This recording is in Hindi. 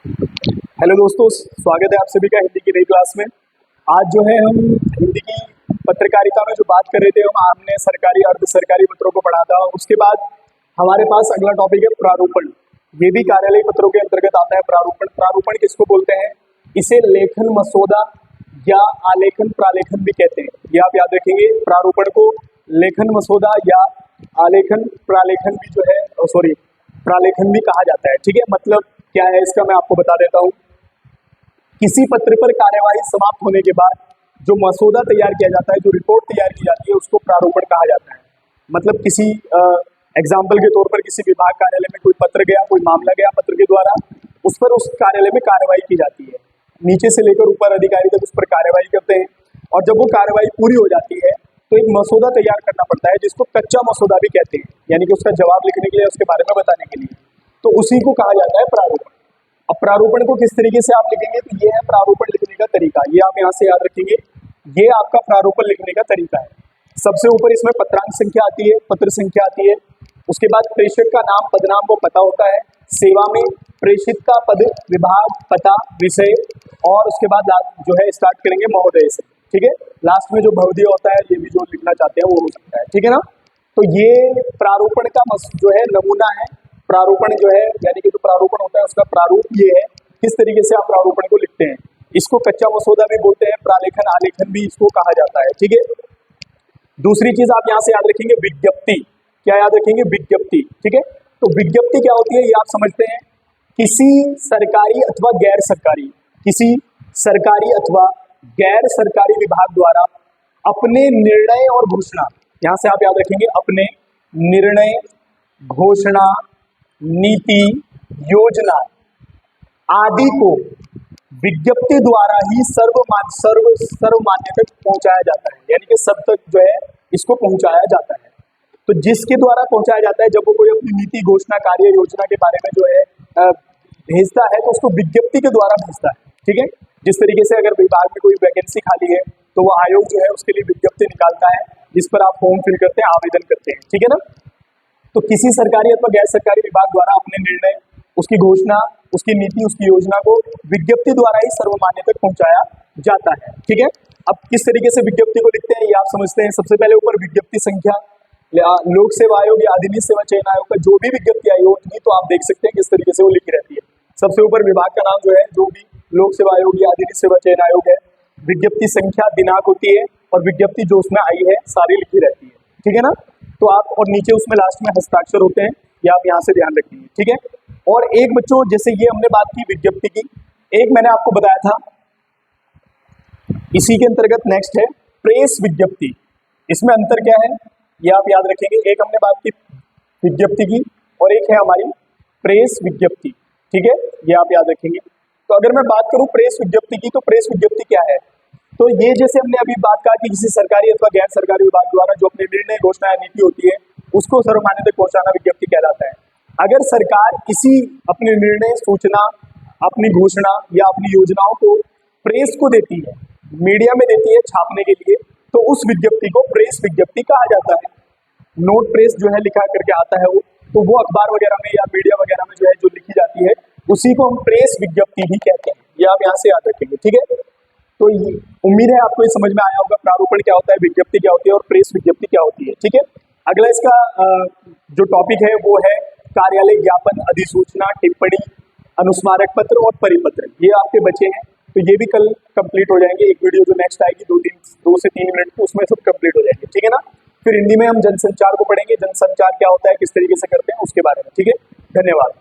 हेलो दोस्तों, स्वागत है आप सभी का हिंदी की नई क्लास में। आज जो है हम हिंदी की पत्रकारिता में जो बात कर रहे थे, हमने सरकारी अर्ध सरकारी पत्रों को पढ़ा था। उसके बाद हमारे पास अगला टॉपिक है प्रारूपण। ये भी कार्यालय पत्रों के अंतर्गत आता है। प्रारूपण प्रारूपण किसको बोलते हैं? इसे लेखन मसौदा या आलेखन प्रालेखन भी कहते हैं। ये आप याद रखेंगे, प्रारूपण को लेखन मसौदा या आलेखन प्रालेखन भी जो है प्रालेखन भी कहा जाता है। ठीक है, मतलब क्या है इसका मैं आपको बता देता हूँ। किसी पत्र पर कार्यवाही समाप्त होने के बाद जो मसौदा तैयार किया जाता है, जो रिपोर्ट तैयार की जाती है, उसको प्रारूपण कहा जाता है। मतलब किसी एग्जाम्पल के तौर पर किसी विभाग कार्यालय में कोई पत्र गया, कोई मामला गया पत्र के द्वारा, उस पर उस कार्यालय में कार्यवाही की जाती है। नीचे से लेकर ऊपर अधिकारी तक उस पर कार्यवाही करते हैं, और जब वो कार्यवाही पूरी हो जाती है तो एक मसौदा तैयार करना पड़ता है, जिसको कच्चा मसौदा भी कहते हैं, यानी कि उसका जवाब लिखने के लिए, उसके बारे में बताने के लिए। तो उसी को कहा जाता है प्रारूपण। अब प्रारूपण को किस तरीके से आप लिखेंगे, तो ये है प्रारूपण लिखने का तरीका। ये आप यहाँ से याद रखेंगे, ये आपका प्रारूपण लिखने का तरीका है। सबसे ऊपर इसमें पत्रांक संख्या आती है, पत्र संख्या आती है। उसके बाद प्रेषक का नाम, पदनाम वो पता होता है। सेवा में प्रेषित का पद, विभाग, पता, विषय, और उसके बाद जो है स्टार्ट करेंगे महोदय से। ठीक है, लास्ट में जो भवदीय होता है, ये भी जो लिखना चाहते हैं वो हो सकता है। ठीक है ना। तो ये प्रारूपण का जो है नमूना है। प्रारूपण जो है, यानी कि जो प्रारूपण होता है उसका प्रारूप ये है, किस तरीके से आप प्रारूपण को लिखते हैं। इसको कच्चा मसौदा भी बोलते हैं, प्रालेखन आलेखन भी इसको कहा जाता है। ठीक है। दूसरी चीज आप यहाँ से याद रखेंगे, विज्ञप्ति। क्या याद रखेंगे? विज्ञप्ति। ठीक है, तो विज्ञप्ति क्या होती है ये आप समझते हैं। किसी सरकारी अथवा गैर सरकारी, किसी सरकारी अथवा गैर सरकारी विभाग द्वारा अपने निर्णय और घोषणा, यहां से आप याद रखेंगे, अपने निर्णय, घोषणा, नीति, योजना आदि को विज्ञप्ति द्वारा ही सर्वमान्य तक पहुंचाया जाता है, यानी कि सब तक जो है इसको पहुंचाया जाता है। तो जिसके द्वारा पहुंचाया जाता है, जब वो कोई अपनी नीति, घोषणा, कार्य योजना के बारे में जो है भेजता है, तो उसको विज्ञप्ति के द्वारा भेजता है। ठीक है, जिस तरीके से अगर विभाग में कोई वैकेंसी खाली है तो वो आयोग जो है उसके लिए विज्ञप्ति निकालता है, जिस पर आप फॉर्म फिल करते हैं, आवेदन करते हैं। ठीक है ना। तो किसी सरकारी अथवा गैर सरकारी विभाग द्वारा अपने निर्णय, उसकी घोषणा, उसकी नीति, उसकी योजना को विज्ञप्ति द्वारा ही सर्वमान्य तक पहुंचाया जाता है। ठीक है, अब किस तरीके से विज्ञप्ति को लिखते हैं ये आप समझते हैं। सबसे पहले ऊपर विज्ञप्ति संख्या, लोक सेवा आयोग या अधिनियम सेवा चयन आयोग का जो भी विज्ञप्ति आई होगी, तो आप देख सकते हैं किस तरीके से वो लिखी रहती है। सबसे ऊपर विभाग का नाम जो है, जो भी लोक सेवा आयोग या अधिनियम सेवा चयन आयोग है, विज्ञप्ति संख्या, दिनांक होती है, और विज्ञप्ति जो उसमें आई है सारी लिखी रहती है। ठीक है ना। तो आप, और नीचे उसमें लास्ट में हस्ताक्षर होते हैं, ये आप यहाँ से ध्यान रखेंगे। ठीक है, और एक बच्चों, जैसे ये हमने बात की विज्ञप्ति की, एक मैंने आपको बताया था, इसी के अंतर्गत नेक्स्ट है प्रेस विज्ञप्ति। इसमें अंतर क्या है ये आप याद रखेंगे। एक हमने बात की विज्ञप्ति की, और एक है हमारी प्रेस विज्ञप्ति। ठीक है, ये आप याद रखेंगे। तो अगर मैं बात करूं प्रेस विज्ञप्ति की, तो प्रेस विज्ञप्ति क्या है? तो ये जैसे हमने अभी बात कहा कि किसी सरकारी अथवा गैर सरकारी विभाग द्वारा जो अपने निर्णय, घोषणा या नीति होती है, उसको सर्वमान्य तक पहुंचाना विज्ञप्ति कहलाता है। अगर सरकार किसी अपने निर्णय, सूचना, अपनी घोषणा या अपनी योजनाओं को प्रेस को देती है, मीडिया में देती है छापने के लिए, तो उस विज्ञप्ति को प्रेस विज्ञप्ति कहा जाता है। नोट प्रेस जो है लिखा करके आता है वो, तो वो अखबार वगैरह में या मीडिया वगैरह में जो है जो लिखी जाती है, उसी को हम प्रेस विज्ञप्ति ही कहते हैं। ये आप यहाँ से याद रखेंगे। ठीक है, तो उम्मीद है आपको ये समझ में आया होगा प्रारूपण क्या होता है, विज्ञप्ति क्या होती है, और प्रेस विज्ञप्ति क्या होती है। ठीक है, अगला इसका जो टॉपिक है वो है कार्यालय ज्ञापन, अधिसूचना, टिप्पणी, अनुस्मारक पत्र और परिपत्र। ये आपके बचे हैं, तो ये भी कल कंप्लीट हो जाएंगे। एक वीडियो जो नेक्स्ट आएगी 2 से 3 मिनट की, उसमें सब कंप्लीट हो जाएंगे। ठीक है ना। फिर हिंदी में हम जनसंचार को पढ़ेंगे, जनसंचार क्या होता है, किस तरीके से करते हैं, उसके बारे में। ठीक है, धन्यवाद।